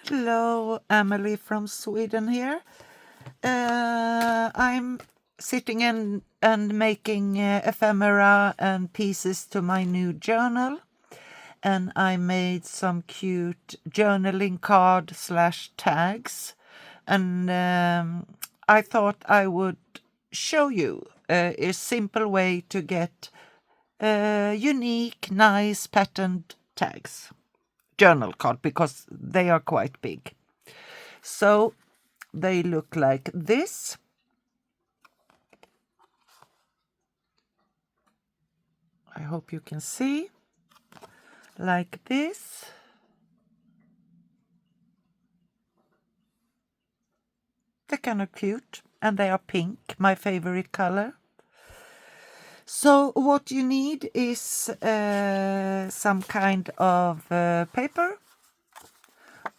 Hello, Emily from Sweden here. I'm sitting and making ephemera and pieces to my new journal. And I made some cute journaling card / tags. And I thought I would show you a simple way to get unique, nice patterned tags. Journal card, because they are quite big. So they look like this. I hope you can see. Like this. They're kind of cute, and they are pink, my favorite color. So what you need is some kind of paper.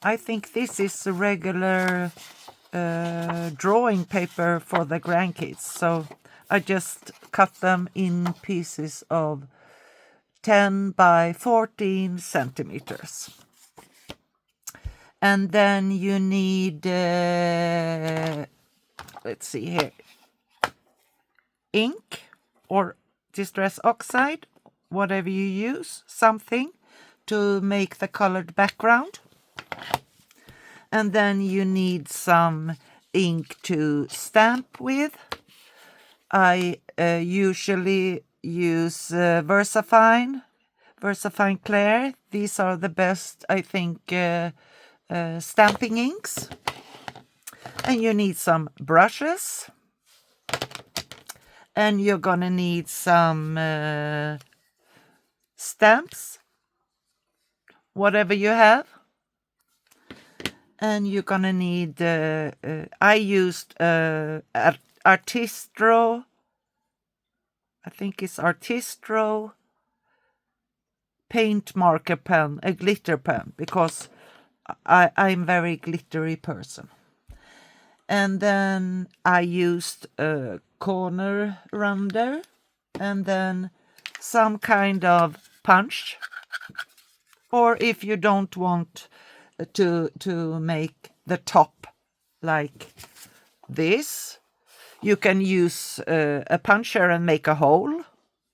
I think this is a regular drawing paper for the grandkids. So I just cut them in pieces of 10 by 14 centimeters. And then you need, let's see here, ink or distress oxide, whatever you use, something to make the colored background. And then you need some ink to stamp with. I usually use VersaFine Clair. These are the best, I think, stamping inks. And you need some brushes. And you're gonna need some stamps, whatever you have. And you're gonna need, I used Artistro, I think it's Artistro paint marker pen, a glitter pen, because I'm very glittery person. And then I used a corner rounder, and then some kind of punch. Or if you don't want to make the top like this, you can use a puncher and make a hole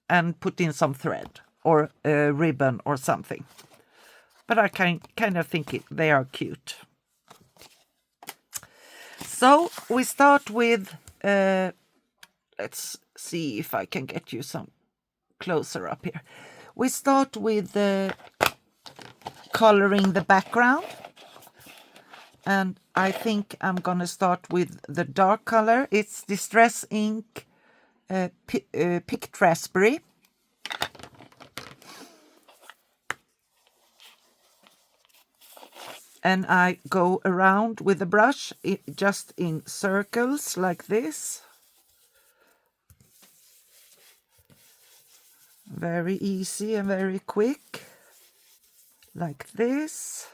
and put in some thread or a ribbon or something. But I kind of think they are cute. So we start with, let's see if I can get you some closer up here. We start with coloring the background. And I think I'm going to start with the dark color. It's Distress Ink Picked Raspberry. And I go around with the brush just in circles like this. Very easy and very quick. Like this.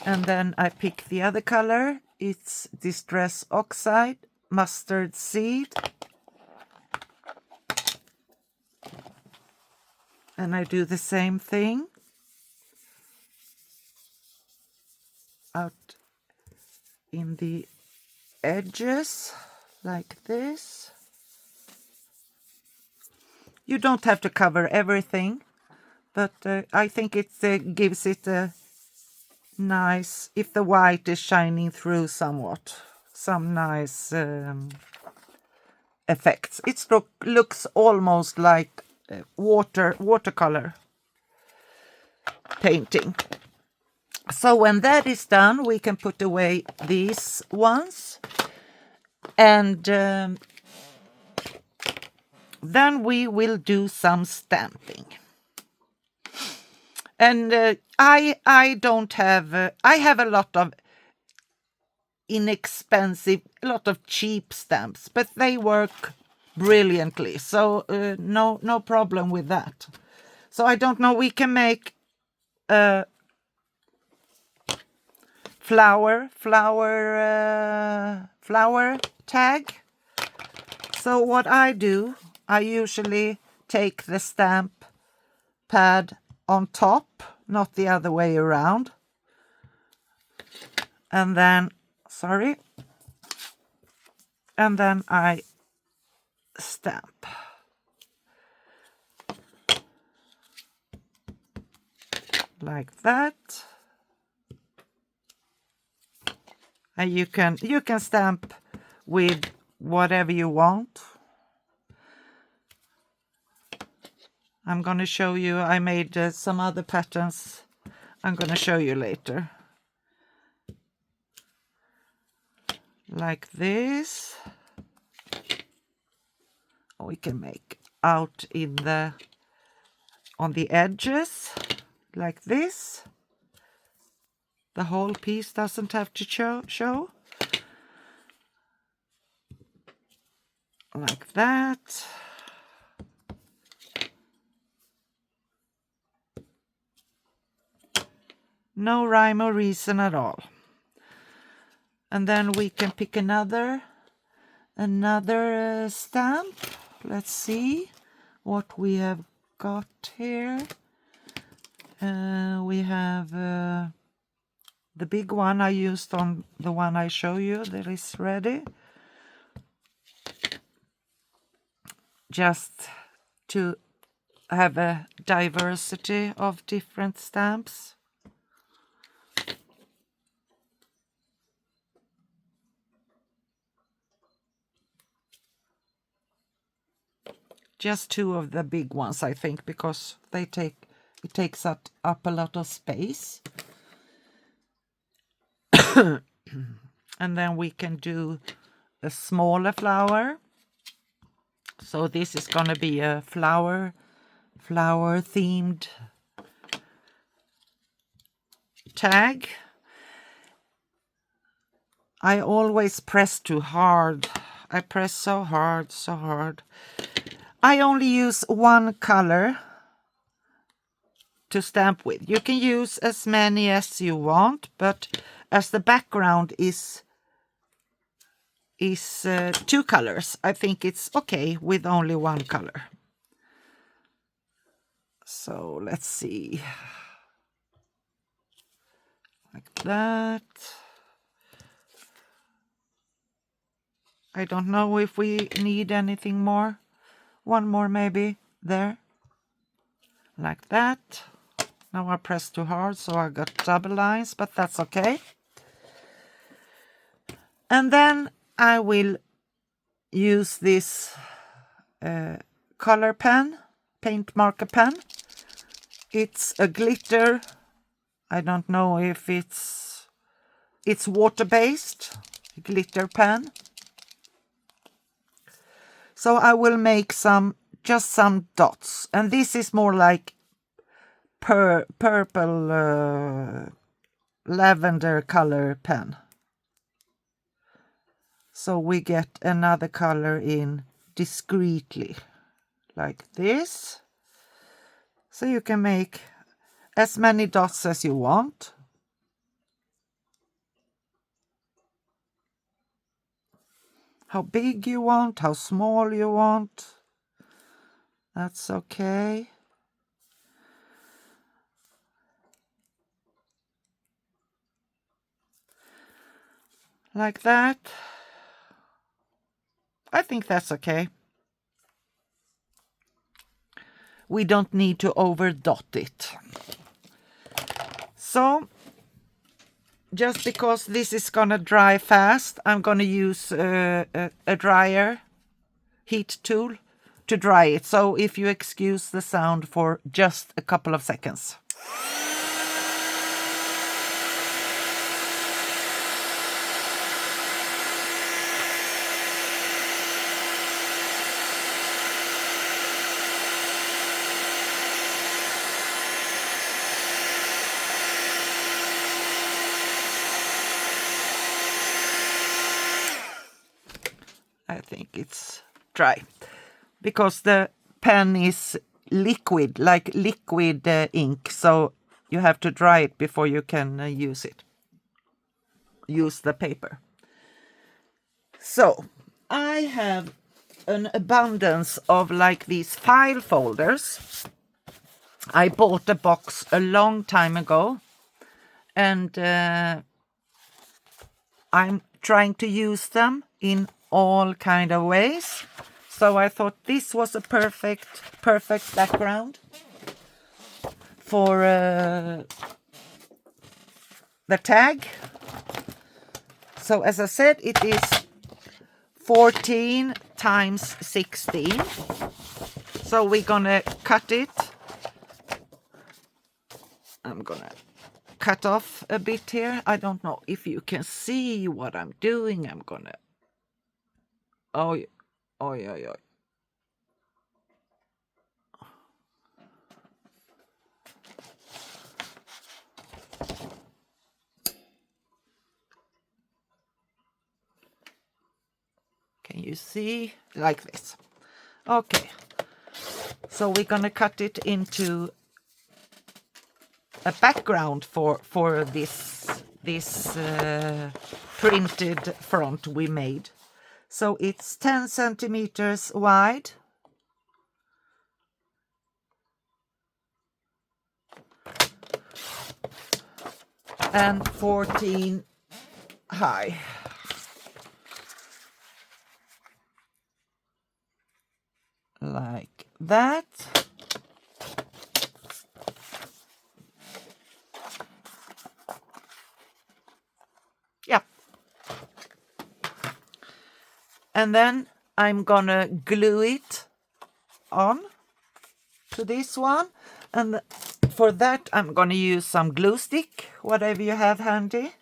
And then I pick the other color. It's Distress Oxide, Mustard Seed. And I do the same thing. Out in the edges, like this. You don't have to cover everything, but I think it gives it a nice, if the white is shining through somewhat, some nice effects. It looks almost like watercolor painting. So when that is done, we can put away these ones. And then we will do some stamping. And I don't have, I have a lot of inexpensive, a lot of cheap stamps, but they work brilliantly. So no problem with that. So I don't know, we can make a flower tag. So what I do, I usually take the stamp pad on top not the other way around. And then, and then I stamp. Like that. And you can stamp with whatever you want. I'm going to show you, I made some other patterns I'm going to show you later. Like this. We can make out on the edges, like this. The whole piece doesn't have to show. Like that. No rhyme or reason at all. And then we can pick another stamp. Let's see what we have got here. We have the big one I used on the one I show you that is ready. Just to have a diversity of different stamps. Just two of the big ones, I think, because it takes up a lot of space. And then we can do a smaller flower. So this is going to be a flower themed tag. I always press too hard. I press so hard. I only use one color to stamp with. You can use as many as you want, but as the background is two colors, I think it's okay with only one color. So let's see. Like that. I don't know if we need anything more. One more maybe there. Like that. Now I pressed too hard, so I got double lines, but that's okay. And then I will use this color pen, paint marker pen. It's a glitter. I don't know if it's water-based glitter pen. So I will make just some dots. And this is more like purple lavender color pen. So we get another color in discreetly, like this. So you can make as many dots as you want. How big you want, how small you want. That's okay. Like that. I think that's okay. We don't need to overdot it. So, just because this is gonna dry fast, I'm gonna use a dryer heat tool to dry it. So if you excuse the sound for just a couple of seconds. I think it's dry because the pen is liquid, like liquid ink, so you have to dry it before you can use the paper. So I have an abundance of like these file folders, I bought a box a long time ago, and I'm trying to use them in all kind of ways. So I thought this was a perfect background for the tag. So as I said, it is 14 times 16. So we're gonna cut it. I'm gonna cut off a bit here. I don't know if you can see what I'm doing. I'm gonna... Oh, oh, yeah. Can you see? Like this. Okay. So we're gonna cut it into a background for this printed front we made. So it's 10 centimeters wide and 14 high. Like that. Yeah. And then I'm gonna glue it on to this one. And for that I'm gonna use some glue stick, whatever you have handy.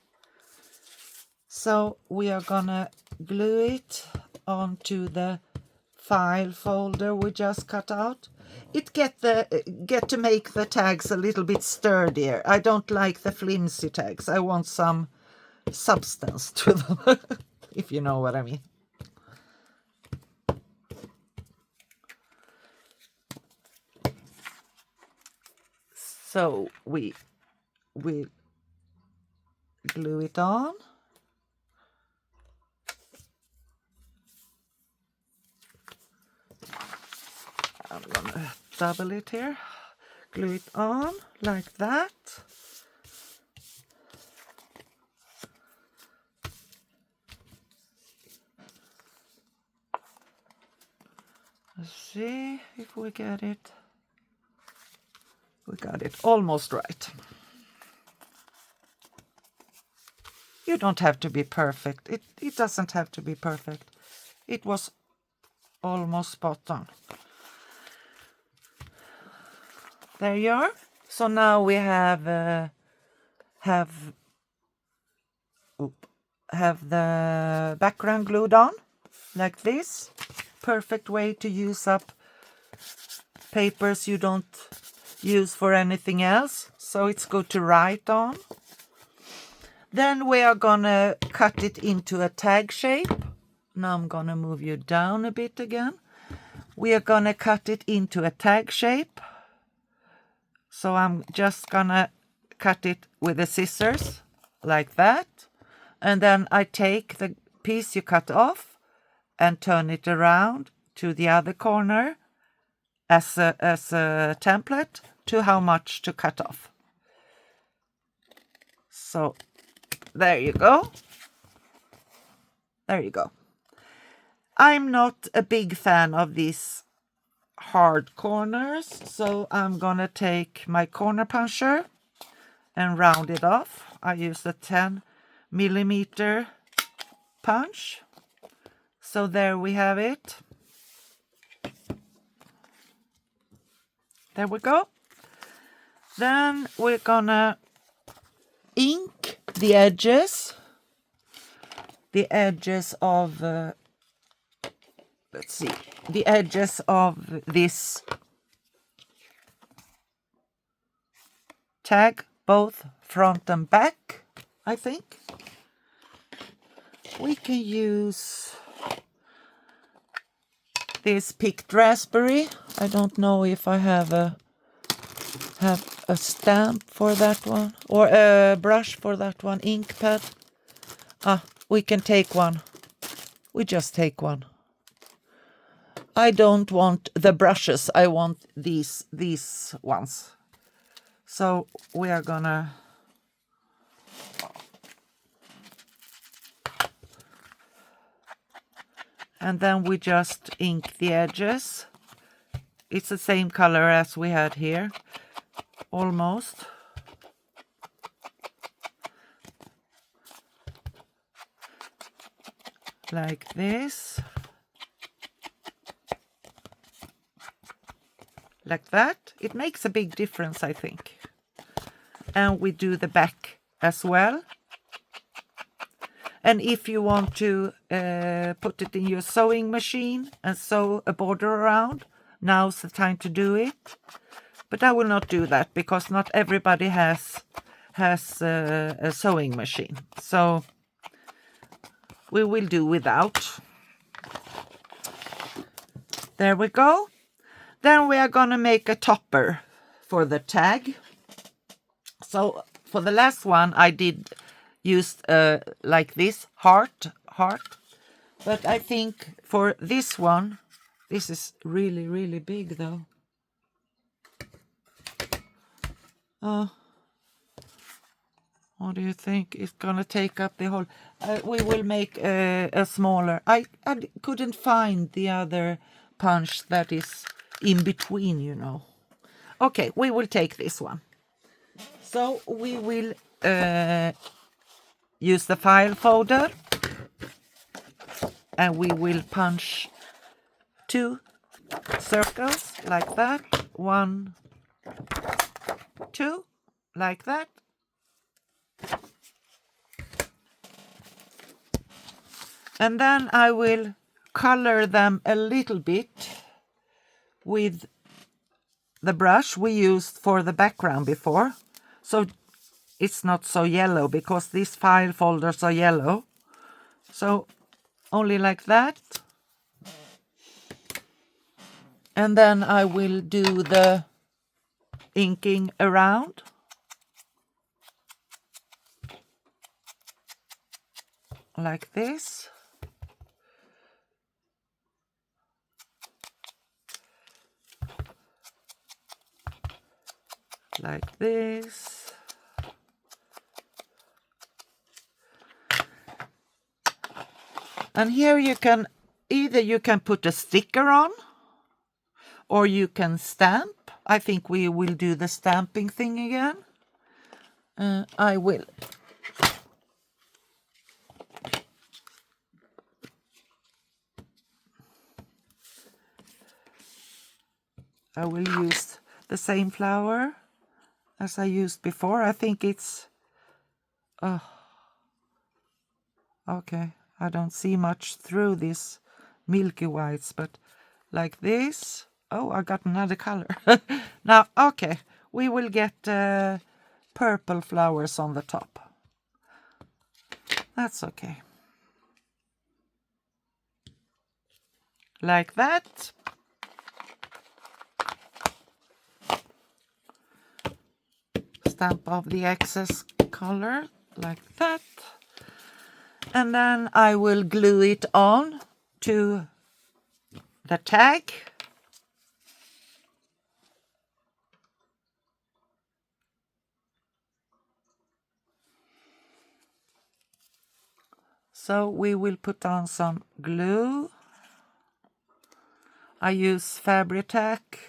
So we are gonna glue it onto the file folder we just cut out. It get to make the tags a little bit sturdier. I don't like the flimsy tags. I want some substance to them, if you know what I mean. So we will glue it on. I'm gonna double it here. Glue it on like that. Let's see if we get it. We got it almost right. You don't have to be perfect. It doesn't have to be perfect. It was almost spot on. There you are. So now we have the background glued on like this. Perfect way to use up papers you don't use for anything else. So it's good to write on. Then we are gonna cut it into a tag shape. Now I'm gonna move you down a bit again. We are gonna cut it into a tag shape. So I'm just gonna cut it with the scissors like that. And then I take the piece you cut off and turn it around to the other corner as a template to how much to cut off. So there you go. There you go. I'm not a big fan of these hard corners, so I'm gonna take my corner puncher and round it off. I use a 10mm punch. So there we have it. There we go. Then we're gonna ink the edges of let's see, the edges of this tag, both front and back. I think we can use this picked raspberry. I don't know if I have a stamp for that one or a brush for that one. Ink pad. We can take one. We just take one. I don't want the brushes. I want these ones. So we are gonna and then we just ink the edges. It's the same color as we had here, almost. Like this. Like that. It makes a big difference, I think. And we do the back as well. And if you want to put it in your sewing machine and sew a border around, now's the time to do it. But I will not do that because not everybody has a sewing machine. So we will do without. There we go. Then we are going to make a topper for the tag. So for the last one I did use like this heart. But I think for this one, this is really, really big though. What do you think? It's gonna take up the whole. We will make a smaller. I couldn't find the other punch that is in between, you know. Okay, we will take this one. So we will use the file folder and we will punch 2 circles like that. 1, 2, like that. And then I will color them a little bit with the brush we used for the background before. So it's not so yellow because these file folders are yellow. So only like that. And then I will do the inking around. Like this. Like this. And here you can, either you can put a sticker on or you can stamp. I think we will do the stamping thing again. I will. I will use the same flower as I used before. I think it's... okay, I don't see much through these milky whites, but like this. Oh, I got another color. Now, okay, we will get purple flowers on the top. That's okay. Like that. Stamp off the excess color, like that. And then I will glue it on to the tag. So we will put on some glue. I use Fabri-Tac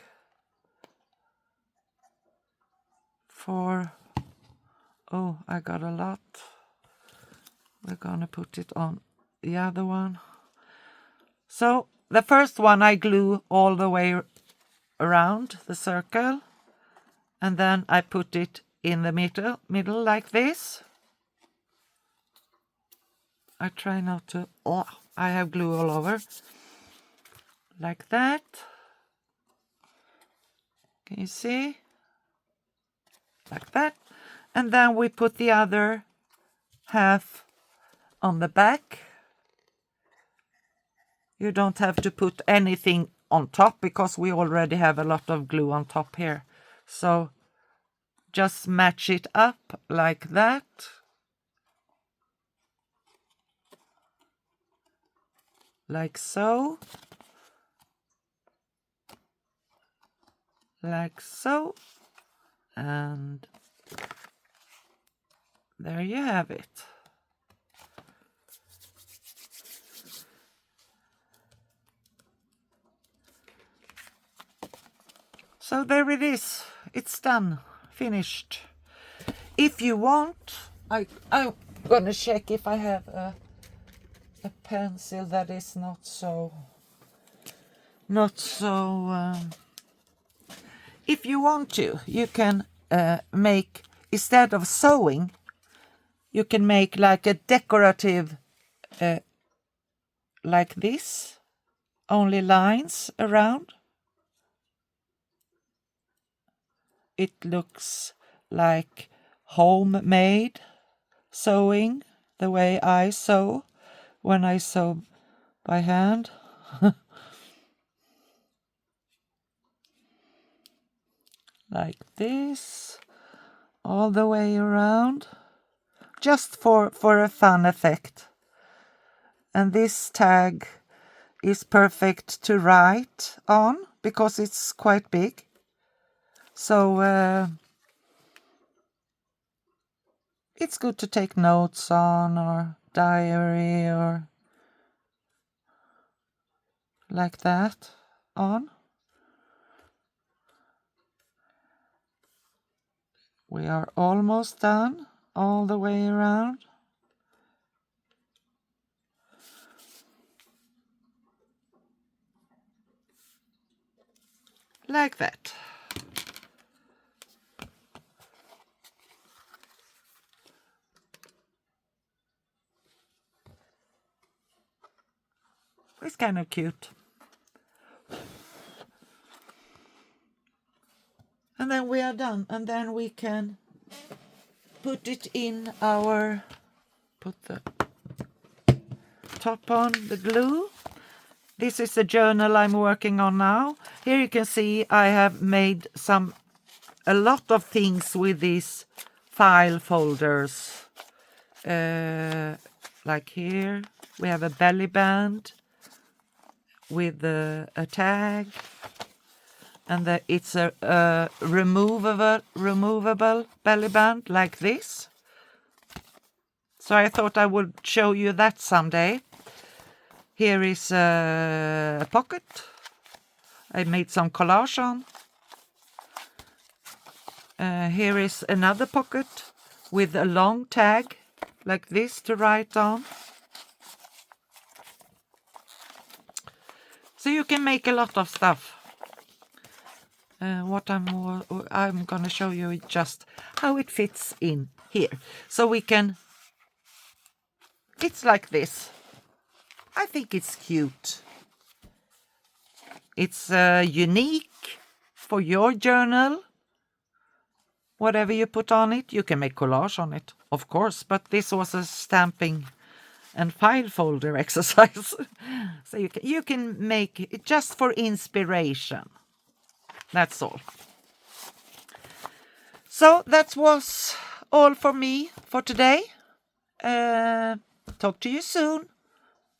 for, oh, I got a lot. We're gonna put it on the other one. So the first one I glue all the way around the circle, and then I put it in the middle like this. I try not to, oh, I have glue all over. Like that. Can you see? Like that. And then we put the other half on the back. You don't have to put anything on top because we already have a lot of glue on top here. So just match it up like that. Like so. like so, and there you have it. So there it is. It's done, finished. If you want, I'm gonna check if I have a pencil that is not so. If you want to, you can make, instead of sewing, you can make like a decorative, like this, only lines around. It looks like homemade sewing, the way I sew when I sew by hand. Like this, all the way around, just for a fun effect. And this tag is perfect to write on because it's quite big. So it's good to take notes on, or diary, or like that on. We are almost done all the way around. Like that. It's kind of cute. And then we are done. And then we can put it in our, put the top on, the glue. This is the journal I'm working on now. Here you can see I have made a lot of things with these file folders. Like here, we have a belly band with a tag, and it's a removable belly band like this. So I thought I would show you that someday. Here is a pocket. I made some collage on. Here is another pocket with a long tag like this to write on. So you can make a lot of stuff. What I'm gonna show you just how it fits in here. So we can, it's like this. I think it's cute. It's unique for your journal. Whatever you put on it, you can make collage on it, of course, but this was a stamping and file folder exercise. So you can make it just for inspiration. That's all. So that was all for me for today. Talk to you soon.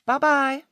Bye-bye.